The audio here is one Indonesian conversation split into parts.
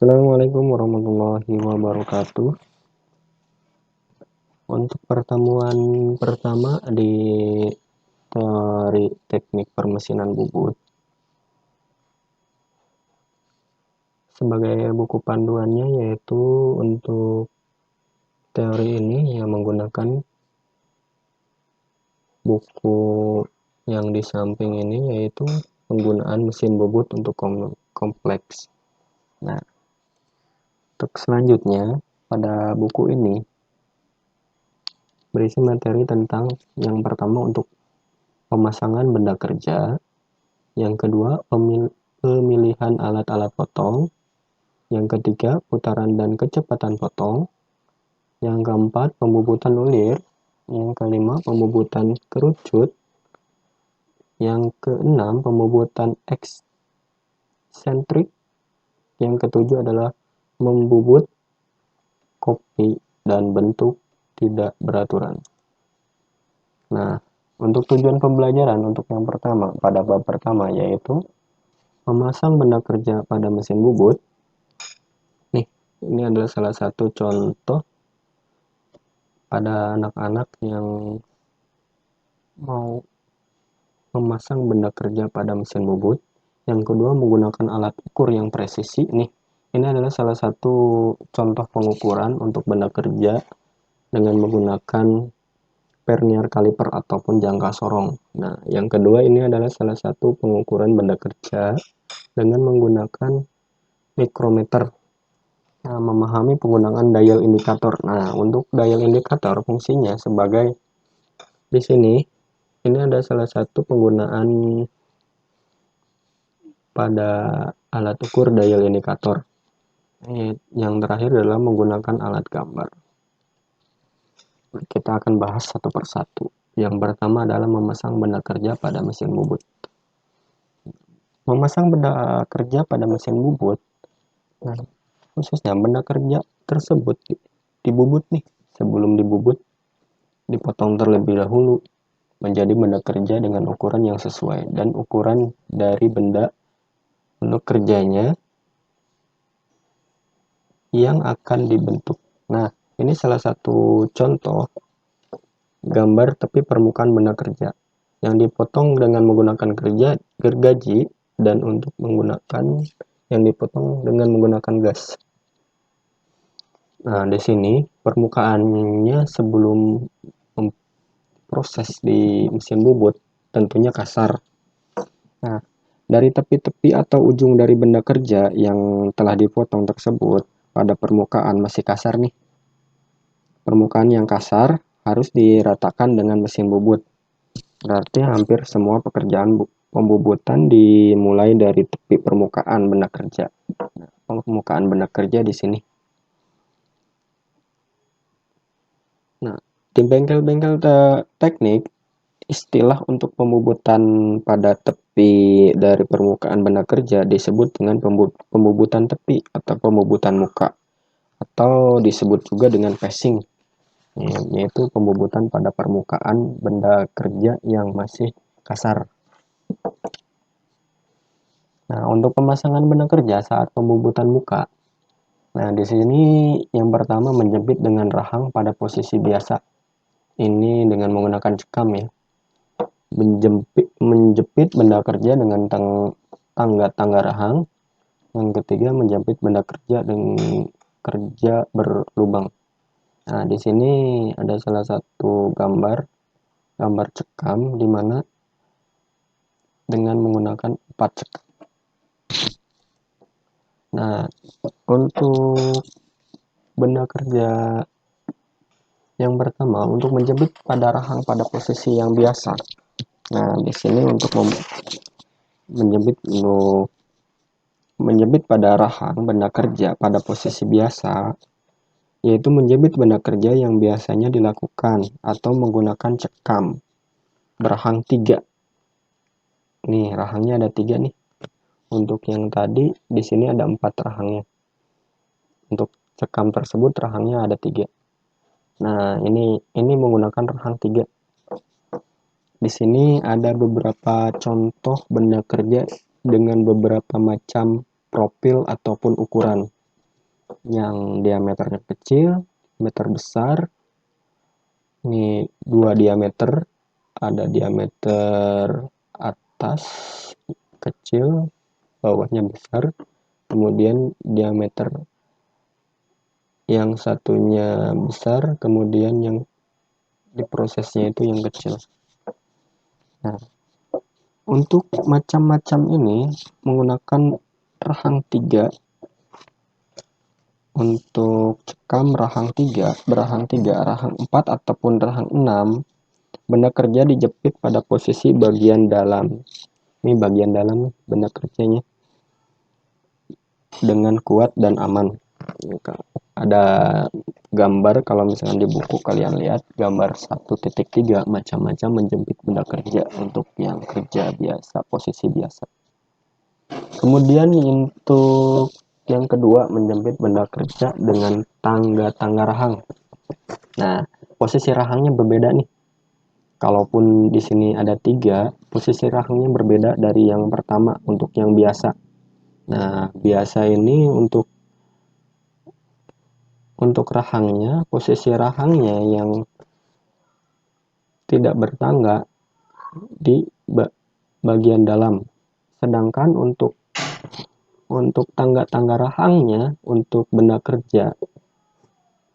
Assalamualaikum warahmatullahi wabarakatuh. Untuk pertemuan pertama di teori teknik permesinan bubut, sebagai buku panduannya yaitu untuk teori ini yang menggunakan buku yang di samping ini, yaitu penggunaan mesin bubut untuk kompleks. Nah, untuk selanjutnya pada buku ini berisi materi tentang yang pertama untuk pemasangan benda kerja, yang kedua pemilihan alat-alat potong, yang ketiga putaran dan kecepatan potong, yang keempat pembubutan ulir, yang kelima pembubutan kerucut, yang keenam pembubutan eksentrik, yang ketujuh adalah membubut kopi dan bentuk tidak beraturan. Nah, untuk tujuan pembelajaran untuk yang pertama pada bab pertama yaitu memasang benda kerja pada mesin bubut. Nih, ini adalah salah satu contoh pada anak-anak yang mau memasang benda kerja pada mesin bubut. Yang kedua, menggunakan alat ukur yang presisi. Nih, ini adalah salah satu contoh pengukuran untuk benda kerja dengan menggunakan vernier kaliper ataupun jangka sorong. Nah, yang kedua ini adalah salah satu pengukuran benda kerja dengan menggunakan mikrometer. Nah, memahami penggunaan dial indikator. Nah, untuk dial indikator fungsinya sebagai di sini ini ada salah satu penggunaan pada alat ukur dial indikator. Yang terakhir adalah menggunakan alat gambar. Kita akan bahas satu persatu. Yang pertama adalah memasang benda kerja pada mesin bubut. Memasang benda kerja pada mesin bubut, nah, khususnya benda kerja tersebut dibubut nih. Sebelum dibubut, dipotong terlebih dahulu menjadi benda kerja dengan ukuran yang sesuai dan ukuran dari benda untuk kerjanya yang akan dibentuk. Nah, ini salah satu contoh gambar tepi permukaan benda kerja yang dipotong dengan menggunakan gergaji dan untuk menggunakan yang dipotong dengan menggunakan gas. Nah, di sini permukaannya sebelum proses di mesin bubut tentunya kasar. Nah, dari tepi-tepi atau ujung dari benda kerja yang telah dipotong tersebut pada permukaan masih kasar nih. Permukaan yang kasar harus diratakan dengan mesin bubut. Berarti hampir semua pekerjaan pembubutan dimulai dari tepi permukaan benda kerja. Nah, permukaan benda kerja di sini. Nah, di bengkel-bengkel teknik, istilah untuk pembubutan pada tepi dari permukaan benda kerja disebut dengan pembubutan tepi atau pembubutan muka, atau disebut juga dengan passing, yaitu pembubutan pada permukaan benda kerja yang masih kasar. Nah, untuk pemasangan benda kerja saat pembubutan muka, nah di sini yang pertama menjepit dengan rahang pada posisi biasa. Ini dengan menggunakan cekam ya. Menjepit benda kerja dengan tangga rahang. Yang ketiga menjepit benda kerja dengan kerja berlubang. Nah, di sini ada salah satu gambar cekam di mana dengan menggunakan 4 cekam. Nah, untuk benda kerja yang pertama untuk menjepit pada rahang pada posisi yang biasa. Nah, di sini untuk menjepit pada rahang benda kerja pada posisi biasa, yaitu menjepit benda kerja yang biasanya dilakukan atau menggunakan cekam berahang 3. Nih, rahangnya ada 3 nih. Untuk yang tadi di sini ada 4 rahangnya. Untuk cekam tersebut rahangnya ada 3. Nah, ini menggunakan rahang 3. Di sini ada beberapa contoh benda kerja dengan beberapa macam profil ataupun ukuran. yang diameternya kecil, diameter besar. Ini dua diameter, ada diameter atas kecil, bawahnya besar, kemudian diameter yang satunya besar, kemudian yang diprosesnya itu yang kecil. Nah, untuk macam-macam ini menggunakan rahang 3. Untuk cekam rahang 3, berahang 3, rahang 4 ataupun rahang 6, benda kerja dijepit pada posisi bagian dalam. Ini bagian dalam benda kerjanya dengan kuat dan aman. Ada gambar, kalau misalkan di buku kalian lihat gambar 1.3 macam-macam menjepit benda kerja untuk yang kerja biasa, posisi biasa. Kemudian untuk yang kedua, menjepit benda kerja dengan tangga-tangga rahang. Nah, posisi rahangnya berbeda nih. Kalaupun di sini ada 3, posisi rahangnya berbeda dari yang pertama untuk yang biasa. Nah, biasa ini untuk rahangnya, posisi rahangnya yang tidak bertangga di bagian dalam. Sedangkan untuk tangga-tangga rahangnya, untuk benda kerja,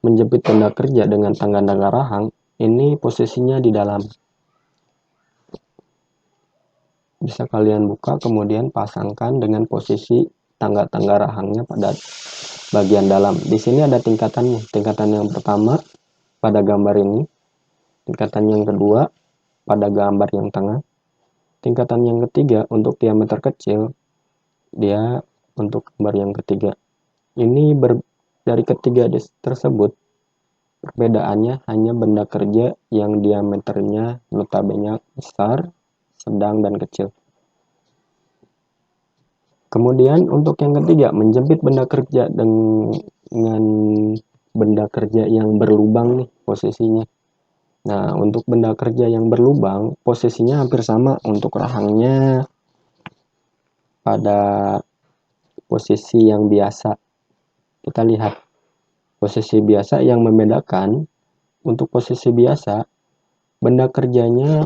menjepit benda kerja dengan tangga-tangga rahang, ini posisinya di dalam. Bisa kalian buka, kemudian pasangkan dengan posisi tangga-tangga rahangnya pada bagian dalam. Di sini ada tingkatannya. Tingkatan yang pertama pada gambar ini, tingkatan yang kedua pada gambar yang tengah, tingkatan yang ketiga untuk diameter kecil, dia untuk gambar yang ketiga. Ini dari ketiga tersebut, perbedaannya hanya benda kerja yang diameternya notabene besar, sedang, dan kecil. Kemudian untuk yang ketiga, menjepit benda kerja dengan benda kerja yang berlubang nih posisinya. Nah, untuk benda kerja yang berlubang, posisinya hampir sama. Untuk rahangnya pada posisi yang biasa. Kita lihat posisi biasa. Yang membedakan untuk posisi biasa, benda kerjanya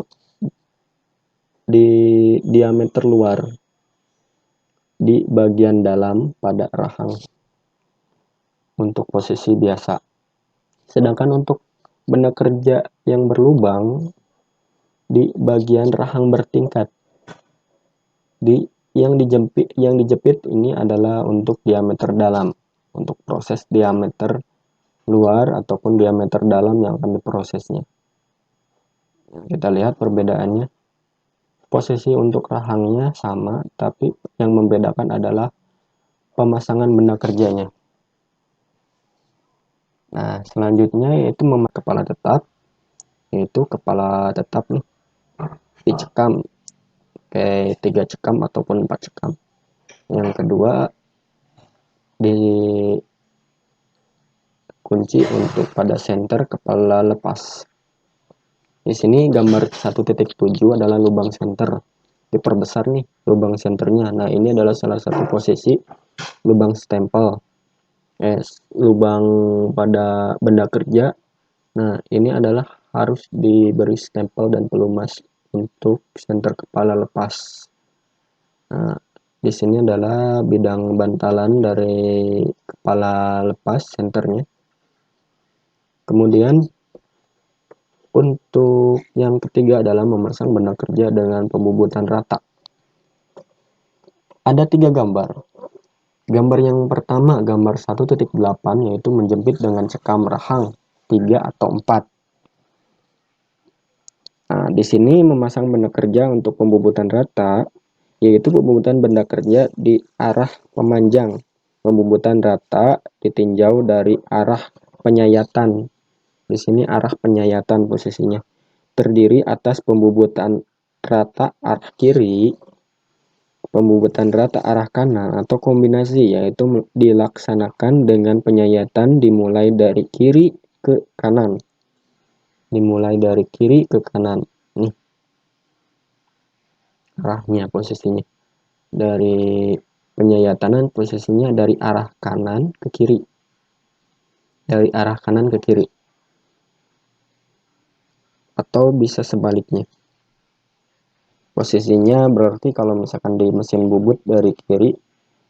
di diameter luar, di bagian dalam pada rahang untuk posisi biasa. Sedangkan untuk benda kerja yang berlubang di bagian rahang bertingkat. Yang dijepit ini adalah untuk diameter dalam, untuk proses diameter luar ataupun diameter dalam yang akan diprosesnya. Kita lihat perbedaannya. Posisi untuk rahangnya sama, tapi yang membedakan adalah pemasangan benda kerjanya. Nah, selanjutnya yaitu memakai kepala tetap, yaitu kepala tetap nih dicekam kayak 3 cekam ataupun 4 cekam. Yang kedua dikunci untuk pada center kepala lepas. Di sini gambar 1.7 adalah lubang center. Diperbesar nih lubang senternya. Nah, ini adalah salah satu posisi lubang stempel. Lubang pada benda kerja. Nah, ini adalah harus diberi stempel dan pelumas untuk center kepala lepas. Nah, di sini adalah bidang bantalan dari kepala lepas senternya. Kemudian untuk yang ketiga adalah memasang benda kerja dengan pembubutan rata. Ada 3 gambar. Gambar yang pertama, gambar 1.8, yaitu menjepit dengan cekam rahang 3 atau 4. Nah, di sini memasang benda kerja untuk pembubutan rata, yaitu pembubutan benda kerja di arah pemanjang. Pembubutan rata ditinjau dari arah penyayatan. Di sini arah penyayatan posisinya. Terdiri atas pembubutan rata arah kiri, pembubutan rata arah kanan, atau kombinasi, yaitu dilaksanakan dengan penyayatan dimulai dari kiri ke kanan. Dimulai dari kiri ke kanan. Nih arahnya posisinya. Dari penyayatan posisinya dari arah kanan ke kiri. dari arah kanan ke kiri, atau bisa sebaliknya. Posisinya berarti kalau misalkan di mesin bubut dari kiri,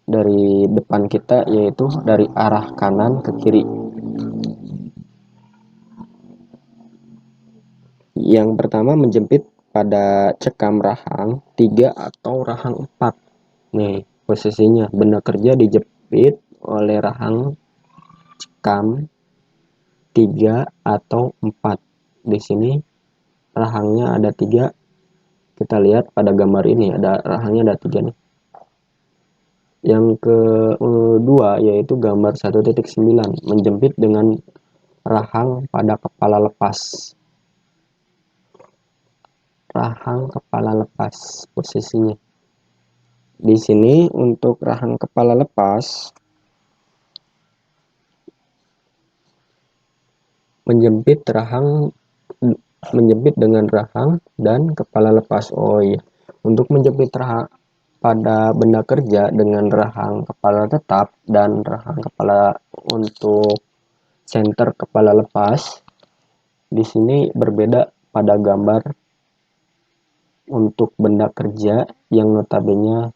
dari depan kita, yaitu dari arah kanan ke kiri. Yang pertama, menjepit pada cekam rahang 3 atau rahang 4. Nih, posisinya benda kerja dijepit oleh rahang cekam 3 atau 4. Di sini rahangnya ada 3. Kita lihat pada gambar ini ada rahangnya ada 3 nih. Yang kedua yaitu gambar 1.9, menjepit dengan rahang pada kepala lepas. Rahang kepala lepas posisinya. Di sini untuk rahang kepala lepas menjepit dengan rahang dan kepala lepas. Oh iya, untuk menjepit rahang pada benda kerja dengan rahang kepala tetap dan rahang kepala untuk senter kepala lepas, di sini berbeda pada gambar untuk benda kerja yang notabene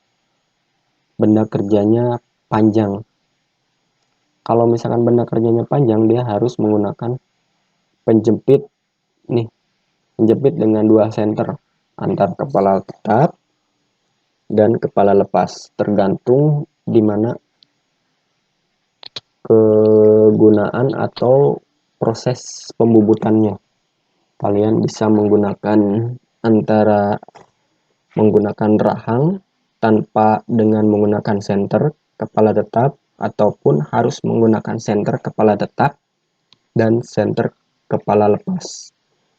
benda kerjanya panjang. Kalau misalkan benda kerjanya panjang, dia harus menggunakan penjepit nih, menjepit dengan 2 senter antar kepala tetap dan kepala lepas, tergantung di mana kegunaan atau proses pembubutannya. Kalian bisa menggunakan antara menggunakan rahang tanpa dengan menggunakan senter kepala tetap, ataupun harus menggunakan senter kepala tetap dan senter kepala lepas.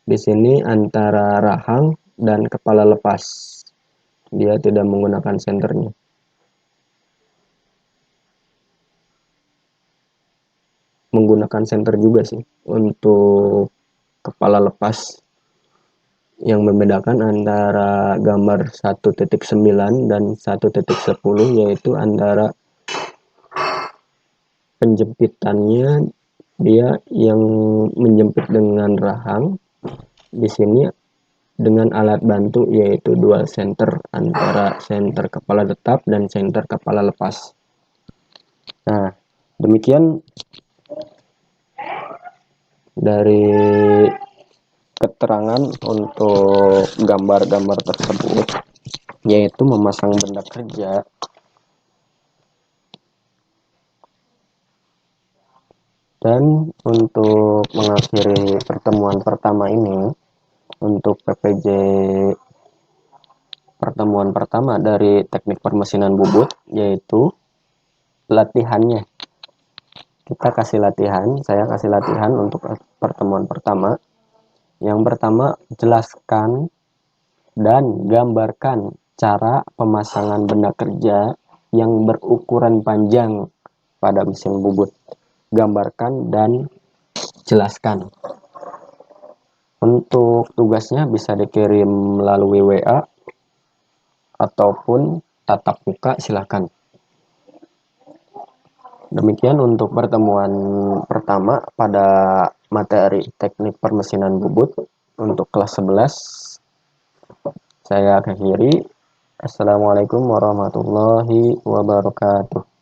Di sini antara rahang dan kepala lepas, dia tidak menggunakan senternya. Menggunakan senter juga sih untuk kepala lepas. Yang membedakan antara gambar 1.9 dan 1.10 yaitu antara penjempitannya, dia yang menjepit dengan rahang, di sini dengan alat bantu yaitu dual center antara senter kepala tetap dan senter kepala lepas. Nah, demikian dari keterangan untuk gambar-gambar tersebut, yaitu memasang benda kerja. Dan untuk mengakhiri pertemuan pertama ini, untuk PPJ pertemuan pertama dari teknik permesinan bubut, yaitu latihannya. Kita kasih latihan, saya kasih latihan untuk pertemuan pertama. Yang pertama, jelaskan dan gambarkan cara pemasangan benda kerja yang berukuran panjang pada mesin bubut. Gambarkan dan jelaskan. Untuk tugasnya bisa dikirim melalui WA ataupun tatap muka, silakan. Demikian untuk pertemuan pertama pada materi teknik permesinan bubut untuk kelas 11. Saya akhiri. Assalamualaikum warahmatullahi wabarakatuh.